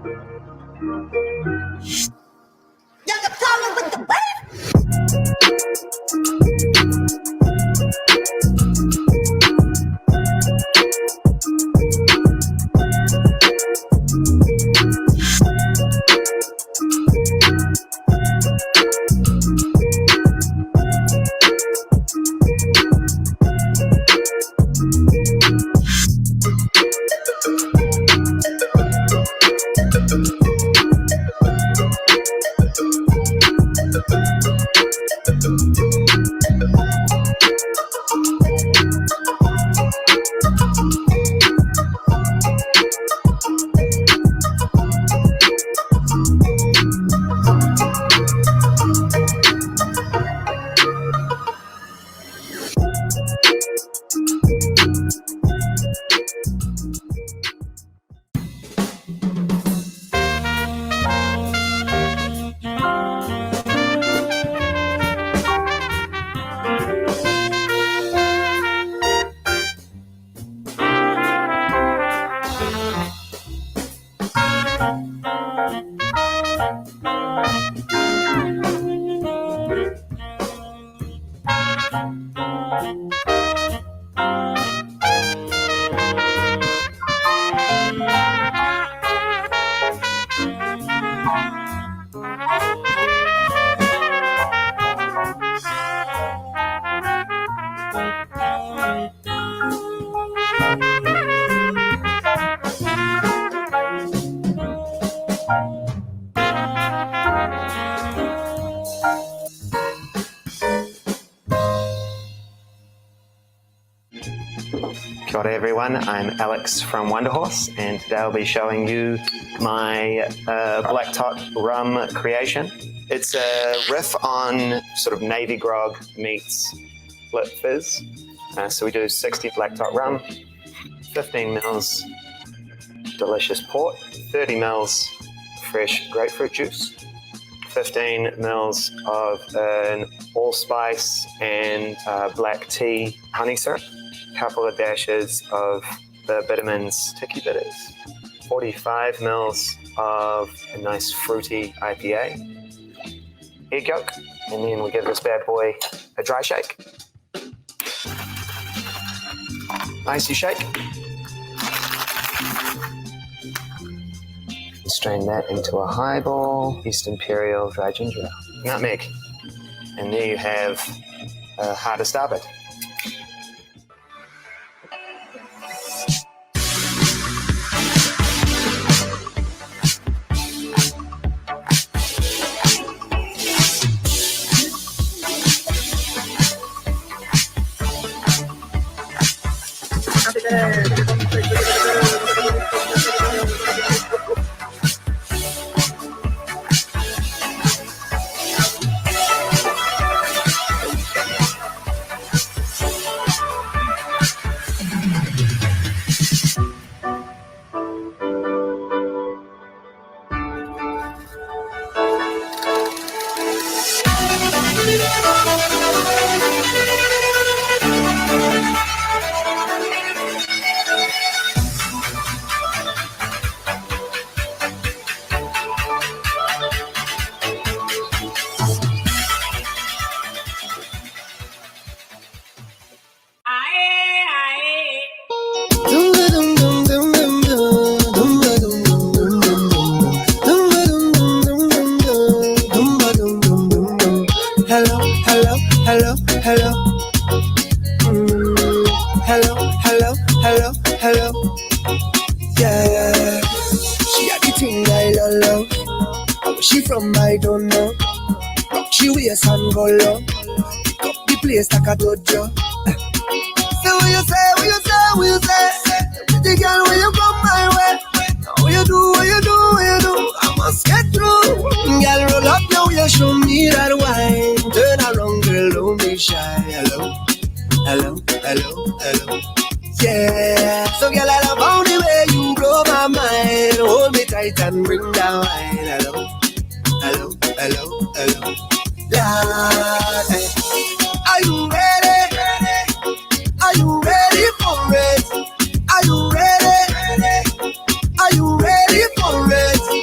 Y'all got problem with the wave? Kia ora everyone, I'm Alex from Wonderhorse, and today I'll be showing you my Black Tot Rum creation. It's a riff on sort of navy grog meets lit fizz. So we do 60 Black Tot Rum, 15 mils delicious port, 30 mils fresh grapefruit juice, 15 mils of an allspice and black tea honey syrup, couple of dashes of the Bitterman's Tiki Bitters, 45 mils of a nice fruity IPA, egg yolk, and then we give this bad boy a dry shake. Nicely shake. Strain that into a highball, East Imperial dry ginger ale, nutmeg, and there you have a harder starboard. Hello, yeah. She had the thing I love. Where she from, I don't know. Rock she waist and go low. Pick up the place like a dojo. So what you say, what you say, what you say? Pretty girl, when you come my way. Now what you do, what you do, what you do? I must get through. Girl, roll up now, you show me that wine. Turn around, girl, don't be shy. Hello, hello, hello, hello. Yeah, so girl, I love how the way you blow my mind. Hold me tight and bring down wine. Hello, hello, hello, hello. Lord, hey. Are you ready? Are you ready for it? Are you ready? Are you ready for it?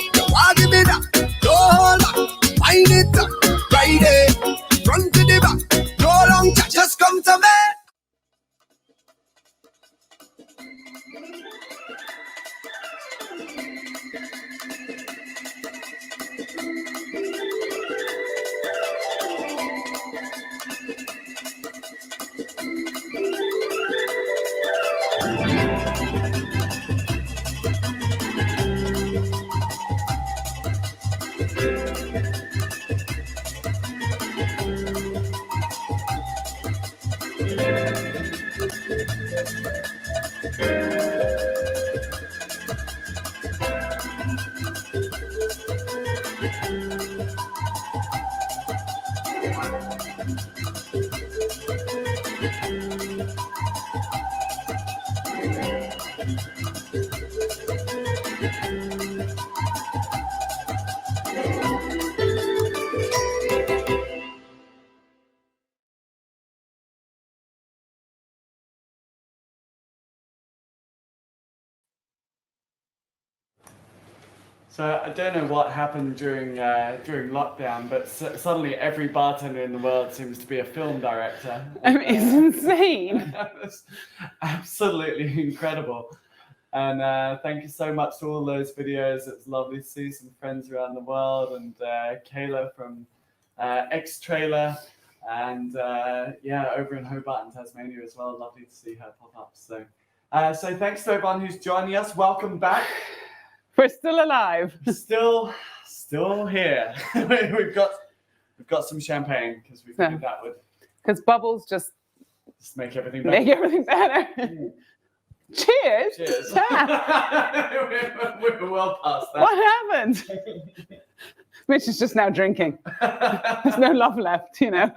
So I don't know what happened during lockdown, but suddenly every bartender in the world seems to be a film director. I mean, it's insane. It's absolutely incredible. And thank you so much to all those videos. It was lovely to see some friends around the world, and Kayla from X-Trailer, and over in Hobart in Tasmania as well. Lovely to see her pop up. So thanks to everyone who's joining us. Welcome back. We're still alive. Still here. we've got some champagne because we figured that would. Because bubbles just make everything better. Make everything better. Cheers. Cheers. we're well past that. What happened? Mitch is just now drinking. There's no love left, you know.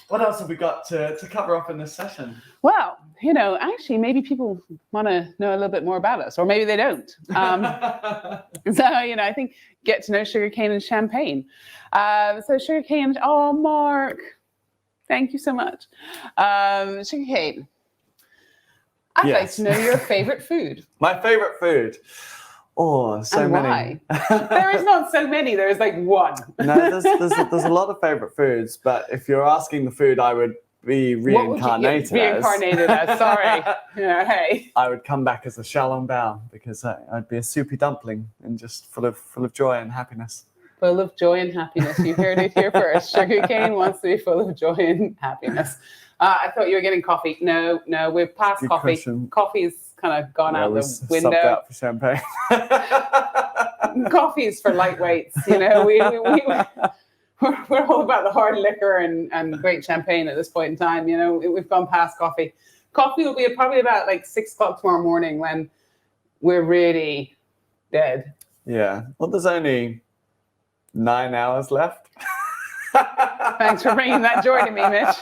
What else have we got to cover off in this session? Well, you know, actually, maybe people want to know a little bit more about us, or maybe they don't. So, you know, I think get to know Sugarcane and Champagne. So Sugarcane, oh, Mark, thank you so much. Sugarcane, I'd like to know your favorite food. My favorite food? Oh, so and many. Why? There is not so many. There is like one. No, there's a lot of favorite foods, but if you're asking the food I would be reincarnated as, sorry. Yeah, hey. I would come back as a Xiaolong Bao because I'd be a soupy dumpling and just full of joy and happiness. Full of joy and happiness. You heard it here first. Sugarcane wants to be full of joy and happiness. I thought you were getting coffee. No, we're past Good coffee. question. Coffee's kind of gone out the window. Subbed out for champagne. Coffee is for lightweights. You know, we're all about the hard liquor and great champagne at this point in time. You know, we've gone past coffee. Coffee will be probably about like 6 o'clock tomorrow morning when we're really dead. Yeah. Well, there's only 9 hours left. Thanks for bringing that joy to me, Mitch.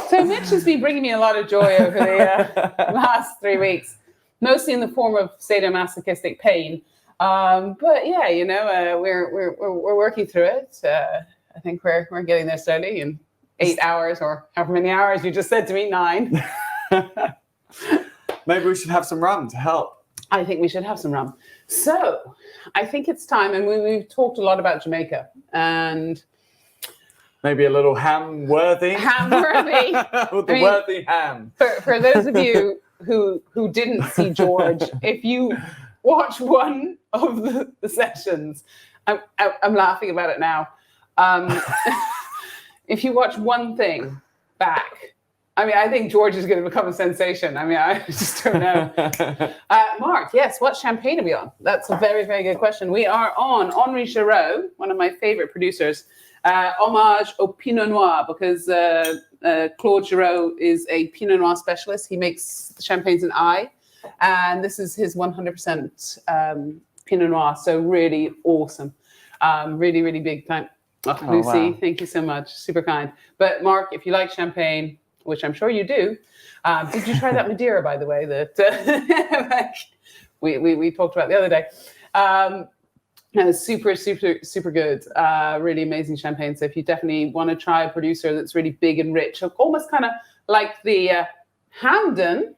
So Mitch has been bringing me a lot of joy over the last 3 weeks, mostly in the form of sadomasochistic pain. But yeah, you know, we're working through it. I think we're getting there slowly in 8 hours, or however many hours you just said to me, 9. Maybe we should have some rum to help. I think we should have some rum. So I think it's time, and we've talked a lot about Jamaica, and maybe a little ham-worthy. Ham-worthy. Worthy ham. For those of you who didn't see George, if you watch one of the sessions, I'm laughing about it now. If you watch one thing back, I mean, I think George is going to become a sensation. I mean, I just don't know. Mark, yes, what champagne are we on? That's a very, very good question. We are on Henri Giraud, one of my favorite producers. Homage au Pinot Noir, because Claude Giraud is a Pinot Noir specialist. He makes the champagnes in Eye, and this is his 100% Pinot Noir. So really awesome. Really, really big time. Oh, Lucy, wow. Thank you so much. Super kind. But Mark, if you like champagne, which I'm sure you do, did you try that Madeira, by the way, that we talked about the other day? No, super, super, super good. Really amazing champagne. So if you definitely want to try a producer that's really big and rich, almost kind of like the Hamden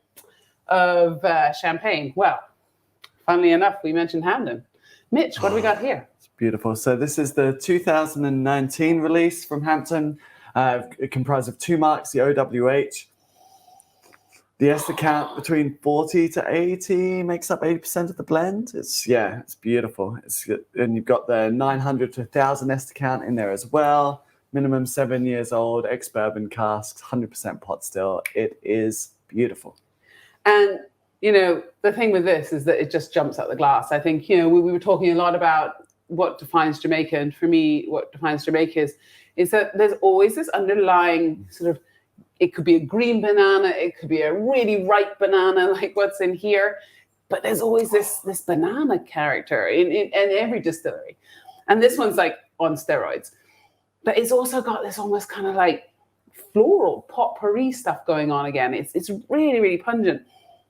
of champagne. Well, funnily enough, we mentioned Hamden. Mitch, what do we got here? It's beautiful. So this is the 2019 release from Hampton. It comprised of 2 marks, the OWH. The ester count between 40 to 80 makes up 80% of the blend. It's beautiful. And you've got the 900 to 1,000 ester count in there as well. Minimum 7 years old, ex-bourbon casks, 100% pot still. It is beautiful. And, you know, the thing with this is that it just jumps out the glass. I think, you know, we were talking a lot about what defines Jamaica. And for me, what defines Jamaica is that there's always this underlying sort of, it could be a green banana, it could be a really ripe banana like what's in here. but there's always this banana character in every distillery. And this one's like on steroids. But it's also got this almost kind of like floral potpourri stuff going on again. It's really, really pungent.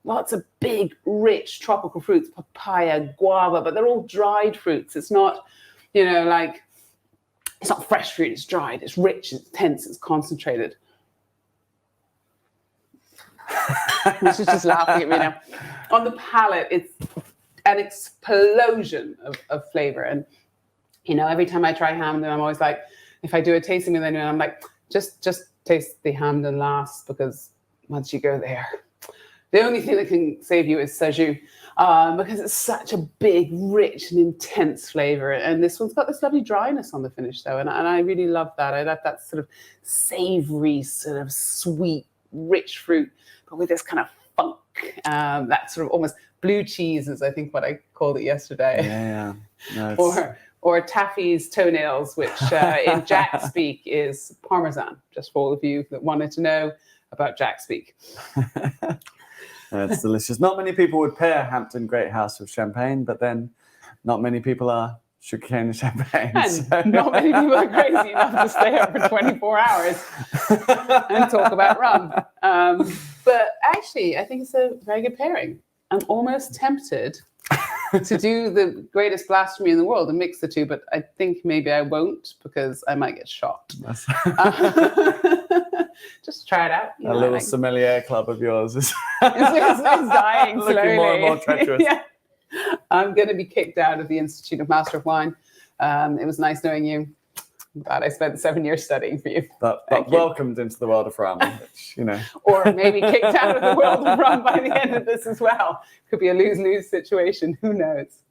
Lots of big, rich tropical fruits, papaya, guava, but they're all dried fruits. It's not, like, it's not fresh fruit, it's dried. It's rich, it's intense, it's concentrated. She's just laughing at me now. On the palate, it's an explosion of flavor. And, every time I try Hamden, I'm always like, if I do a tasting with anyone, I'm like, just taste the Hamden last, because once you go there, the only thing that can save you is Saju, because it's such a big, rich, and intense flavor. And this one's got this lovely dryness on the finish, though, and I really love that. I love that sort of savory, sort of sweet, rich fruit, but with this kind of funk, that sort of almost blue cheese is, I think, what I called it yesterday. Yeah. No, or Taffy's toenails, which in Jack speak is Parmesan, just for all of you that wanted to know about Jack speak. It's delicious. Not many people would pair Hampton Great House with champagne, but then not many people are Sugarcane Champagne. And so. not many people are crazy enough to stay up for 24 hours and talk about rum. But actually, I think it's a very good pairing. I'm almost tempted to do the greatest blasphemy in the world and mix the two, but I think maybe I won't, because I might get shot. Just try it out. A little sommelier club of yours is it's dying looking slowly. more and more treacherous. Yeah. I'm going to be kicked out of the Institute of Master of Wine. It was nice knowing you. Glad I spent 7 years studying for you. But welcomed into the world of rum, which, Or maybe kicked out of the world of rum by the end of this as well. Could be a lose-lose situation. Who knows?